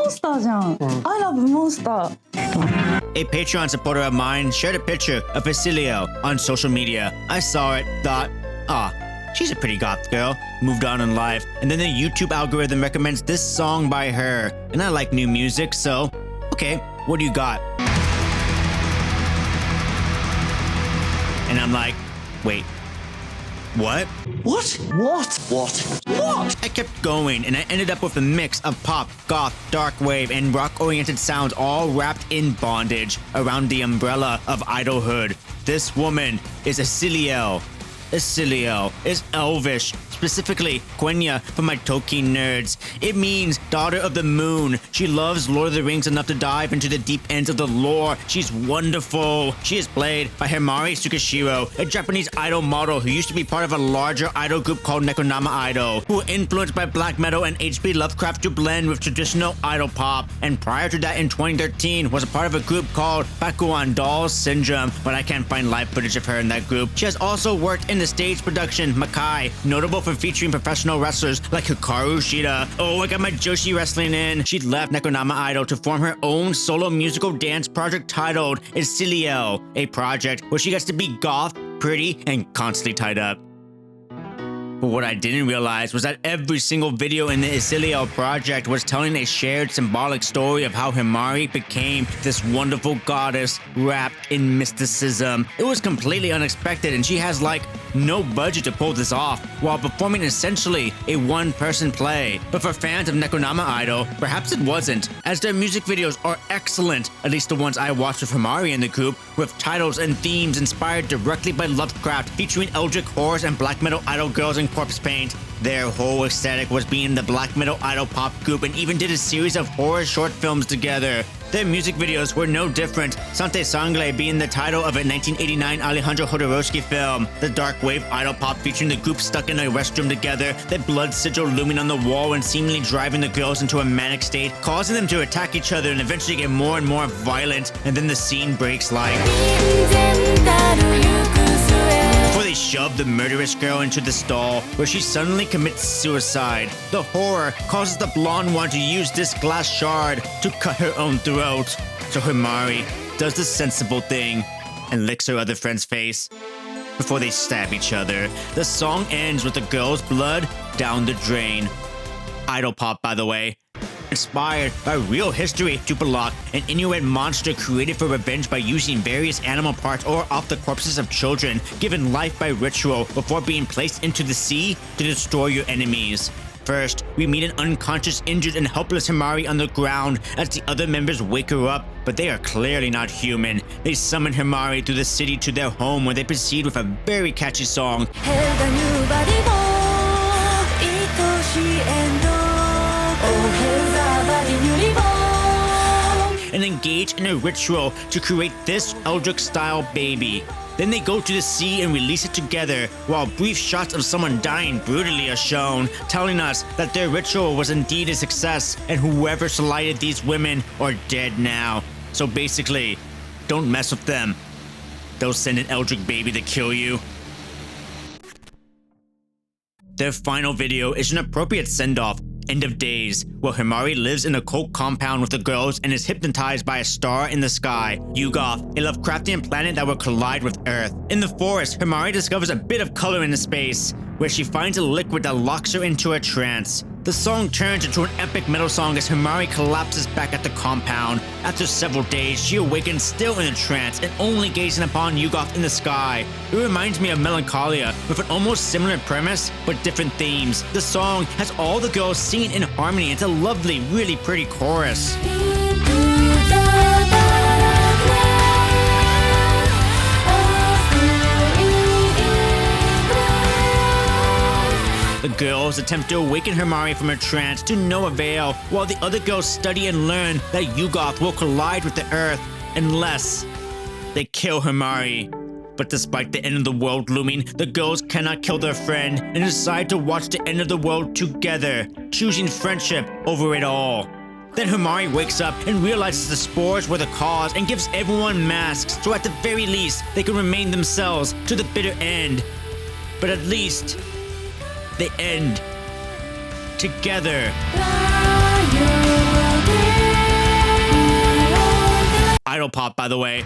ンスターじゃん。I love モンスター。A Patreon supporter of mine shared a picture of Isiliel on social media. I saw it, thought, she's a pretty goth girl, moved on in life, and then the YouTube algorithm recommends this song by her. And I like new music, so, okay, what do you got? And I'm like, wait, what? What? I kept going, and I ended up with a mix of pop, goth, dark wave, and rock-oriented sounds all wrapped in bondage around the umbrella of idolhood. This woman is Isiliel. Isiliel is Elvish, specifically Quenya for my Tolkien nerds. It means daughter of the moon. She loves Lord of the Rings enough to dive into the deep ends of the lore. She's wonderful. She is played by Himari Tsukishiro, a Japanese idol model who used to be part of a larger idol group called NECRONOMIDOL, who were influenced by black metal and H.P. Lovecraft to blend with traditional idol pop. And prior to that, in 2013, was a part of a group called Bakuan Doll Syndrome, but I can't find live footage of her in that group. She has also worked in the stage production Makai, notable for featuring professional wrestlers like Hikaru Shida. Oh, I got my Joshi wrestling in. She left NECRONOMIDOL to form her own solo musical dance project titled Isiliel, a project where she gets to be goth, pretty, and constantly tied up. But what I didn't realize was that every single video in the Isiliel project was telling a shared symbolic story of how Himari became this wonderful goddess wrapped in mysticism. It was completely unexpected, and she has like no budget to pull this off while performing essentially a one-person play. But for fans of NECRONOMIDOL, perhaps it wasn't, as their music videos are excellent, at least the ones I watched with Himari in the group, with titles and themes inspired directly by Lovecraft, featuring eldritch horrors and black metal idol girls in corpse paint. Their whole aesthetic was being the black metal idol pop group, and even did a series of horror short films together. Their music videos were no different, Sante Sangle being the title of a 1989 Alejandro Jodorowsky film. The dark wave idol pop featuring the group stuck in a restroom together, the blood sigil looming on the wall and seemingly driving the girls into a manic state, causing them to attack each other and eventually get more and more violent, and then the scene breaks like... before they shove the murderous girl into the stall, where she suddenly commits suicide. The horror causes the blonde one to use this glass shard to cut her own throat. So Himari does the sensible thing and licks her other friend's face before they stab each other. The song ends with the girl's blood down the drain. Idol pop, by the way. Inspired by real history, Tupalak, an Inuit monster created for revenge by using various animal parts or off the corpses of children, given life by ritual before being placed into the sea to destroy your enemies. First, we meet an unconscious, injured, and helpless Himari on the ground as the other members wake her up, but they are clearly not human. They summon Himari through the city to their home, where they proceed with a very catchy song. And engage in a ritual to create this Eldritch-style baby. Then they go to the sea and release it together, while brief shots of someone dying brutally are shown, telling us that their ritual was indeed a success, and whoever slighted these women are dead now. So basically, don't mess with them. They'll send an Eldritch baby to kill you. Their final video is an appropriate send-off, End of Days, where Himari lives in a cult compound with the girls and is hypnotized by a star in the sky, Goth, a Lovecraftian planet that will collide with Earth. In the forest, Himari discovers a bit of color in the space, where she finds a liquid that locks her into a trance. The song turns into an epic metal song as Himari collapses back at the compound. After several days, she awakens still in a trance and only gazing upon Goth in the sky. It reminds me of Melancholia, with an almost similar premise, but different themes. The song has all the girls singing in harmony. It's a lovely, really pretty chorus. The girls attempt to awaken Himari from her trance to no avail, while the other girls study and learn that Goth will collide with the Earth unless they kill Himari. But despite the end of the world looming, the girls cannot kill their friend and decide to watch the end of the world together, choosing friendship over it all. Then Himari wakes up and realizes the spores were the cause and gives everyone masks, so at the very least, they can remain themselves to the bitter end. But at least they end together. pop, by the way.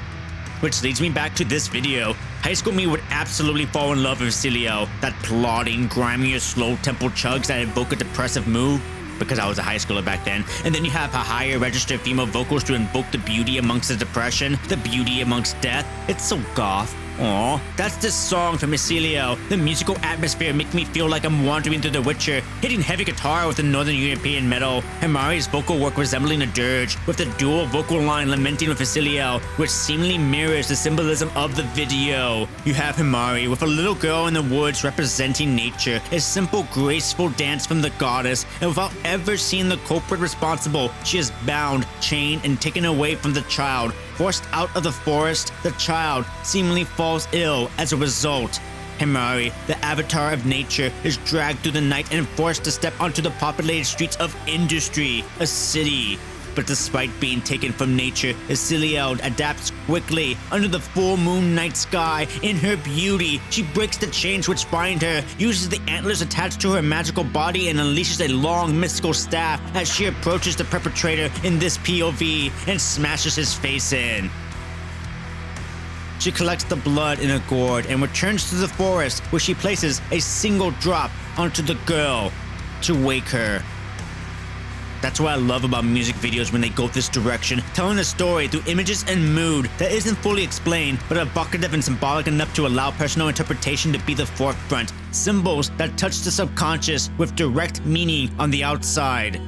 Which leads me back to this video. High school me would absolutely fall in love with Isiliel, that plodding, grimier, slow tempo chugs that evoke a depressive mood, because I was a high schooler back then. And then you have a higher registered female vocals to invoke the beauty amongst the depression, the beauty amongst death. It's so goth. Aw, that's this song from Isiliel. The musical atmosphere make me feel like I'm wandering through The Witcher, hitting heavy guitar with the Northern European metal. Himari's vocal work resembling a dirge, with the dual vocal line lamenting with Isiliel, which seemingly mirrors the symbolism of the video. You have Himari with a little girl in the woods representing nature, a simple, graceful dance from the goddess, and without ever seeing the culprit responsible, she is bound, chained, and taken away from the child. Forced out of the forest, the child seemingly falls ill as a result. Himari, the avatar of nature, is dragged through the night and forced to step onto the populated streets of Industry, a city. But despite being taken from nature, Isiliel adapts quickly. Under the full moon night sky, in her beauty, she breaks the chains which bind her, uses the antlers attached to her magical body, and unleashes a long mystical staff as she approaches the perpetrator in this POV and smashes his face in. She collects the blood in a gourd and returns to the forest, where she places a single drop onto the girl to wake her. That's what I love about music videos when they go this direction, telling a story through images and mood that isn't fully explained, but evocative and symbolic enough to allow personal interpretation to be the forefront. Symbols that touch the subconscious with direct meaning on the outside.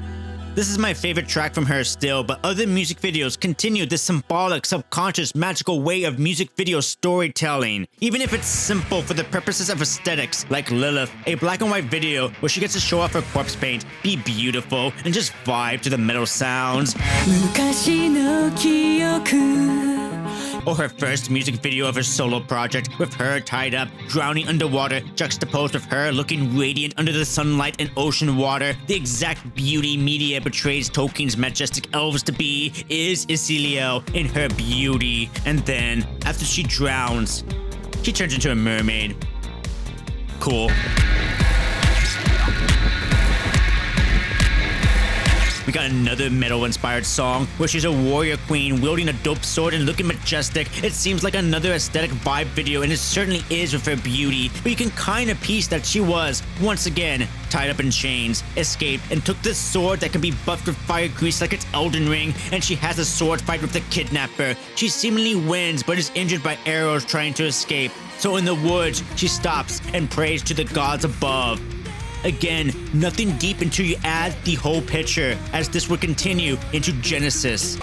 This is my favorite track from her still, but other music videos continue this symbolic, subconscious, magical way of music video storytelling. Even if it's simple for the purposes of aesthetics, like Lilith, a black and white video where she gets to show off her corpse paint, be beautiful, and just vibe to the metal sounds. Or her first music video of her solo project, with her tied up, drowning underwater, juxtaposed with her looking radiant under the sunlight and ocean water. The exact beauty media portrays Tolkien's majestic elves to be is Isiliel in her beauty. And then, after she drowns, she turns into a mermaid. Cool. We got another metal-inspired song where she's a warrior queen wielding a dope sword and looking majestic. It seems like another aesthetic vibe video, and it certainly is with her beauty, but you can kind of piece that she was, once again, tied up in chains, escaped, and took this sword that can be buffed with fire grease like it's Elden Ring, and she has a sword fight with the kidnapper. She seemingly wins, but is injured by arrows trying to escape. So in the woods, she stops and prays to the gods above. Again, nothing deep until you add the whole picture, as this would continue into Genesis.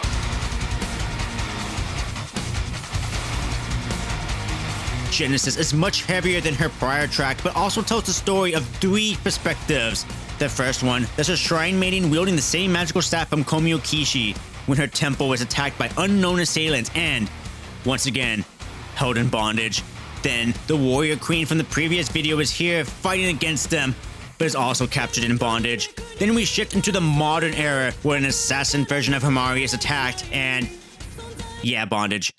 Genesis is much heavier than her prior track, but also tells the story of three perspectives. The first one, there's a shrine maiden wielding the same magical staff from Komio Kishi, when her temple was attacked by unknown assailants and, once again, held in bondage. Then, the warrior queen from the previous video is here fighting against them, but is also captured in bondage. Then we shift into the modern era, where an assassin version of Himari is attacked and, yeah, bondage.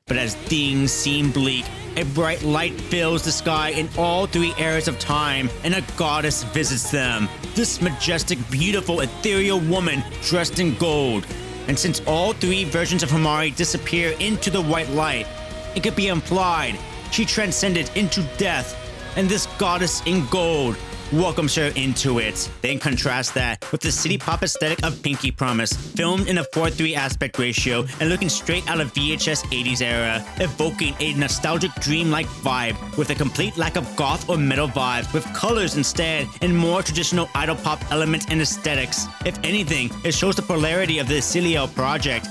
But as things seem bleak, a bright light fills the sky in all three eras of time, and a goddess visits them. This majestic, beautiful, ethereal woman dressed in gold. And since all three versions of Himari disappear into the white light, it could be implied she transcended into death, and this goddess in gold welcomes her into it. Then contrast that with the city pop aesthetic of Pinky Promise, filmed in a 4:3 aspect ratio and looking straight out of VHS 80s era, evoking a nostalgic dreamlike vibe with a complete lack of goth or metal vibes, with colors instead and more traditional idol pop elements and aesthetics. If anything, it shows the polarity of the Isiliel project.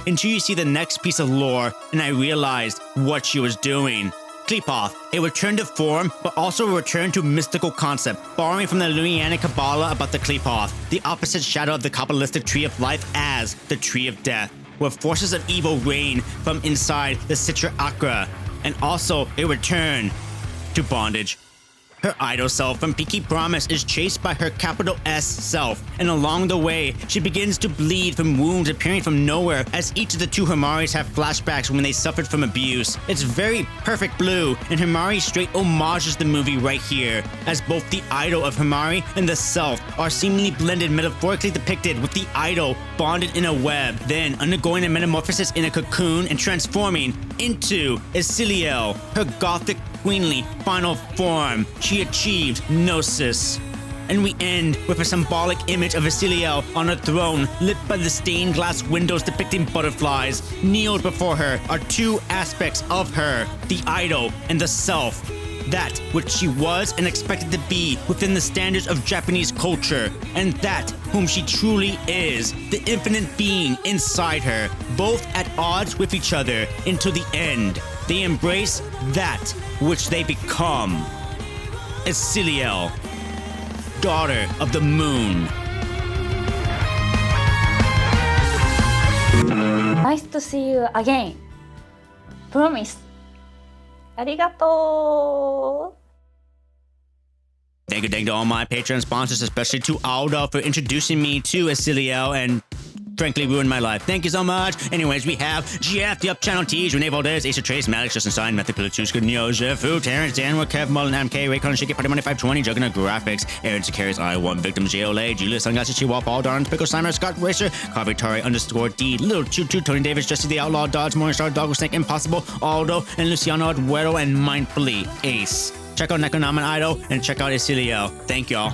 Until you see the next piece of lore, and I realized what she was doing. Qlipoth, a return to form, but also a return to mystical concept, borrowing from the Lunianic Kabbalah about the Qlipoth, the opposite shadow of the Kabbalistic Tree of Life as the Tree of Death, where forces of evil reign from inside the Sitra Akra, and also a return to bondage. Her idol self from Pinky Promise is chased by her capital S self, and along the way, she begins to bleed from wounds appearing from nowhere as each of the two Himaris have flashbacks when they suffered from abuse. It's very perfect blue, and Himari straight homages the movie right here, as both the idol of Himari and the self are seemingly blended, metaphorically depicted with the idol bonded in a web, then undergoing a metamorphosis in a cocoon and transforming into Isiliel, her gothic queenly final form. She achieved Gnosis. And we end with a symbolic image of Isiliel on a throne lit by the stained glass windows depicting butterflies. Kneeled before her are two aspects of her, the idol and the self. That which she was and expected to be within the standards of Japanese culture, and that whom she truly is, the infinite being inside her, both at odds with each other until the end. They embrace that which they become. Isiliel, daughter of the moon. Nice to see you again. Promise. ありがとう。 Thank you to all my Patreon sponsors, especially to Aldo for introducing me to Isiliel and frankly ruined my life. Thank you so much. Anyways, we have GF, the Up Channel Tees, Renee Valdez, Acer Trace, Maddox, Justin Stein, Matthew Pilatuska, Neo, Jefu, Terrence, Danwar, Kev, Mullen, MK, Raycon, Shake It, Party Money 520, Juggernaut Graphics, Aaron Sakaris, I1, Victim, JOLA, Julius, Sunglasses, Chihuahua, Paul Darn, Pickle, Slimer, Scott Racer, Coffee Tari, _D, Little Choo Choo, Tony Davis, Jesse the Outlaw, Dodge, Morningstar, Dog with Snake, Impossible, Aldo, and Luciano Aduero, and Mindfully, Ace. Check out NECRONOMIDOL and check out Isiliel. Thank y'all.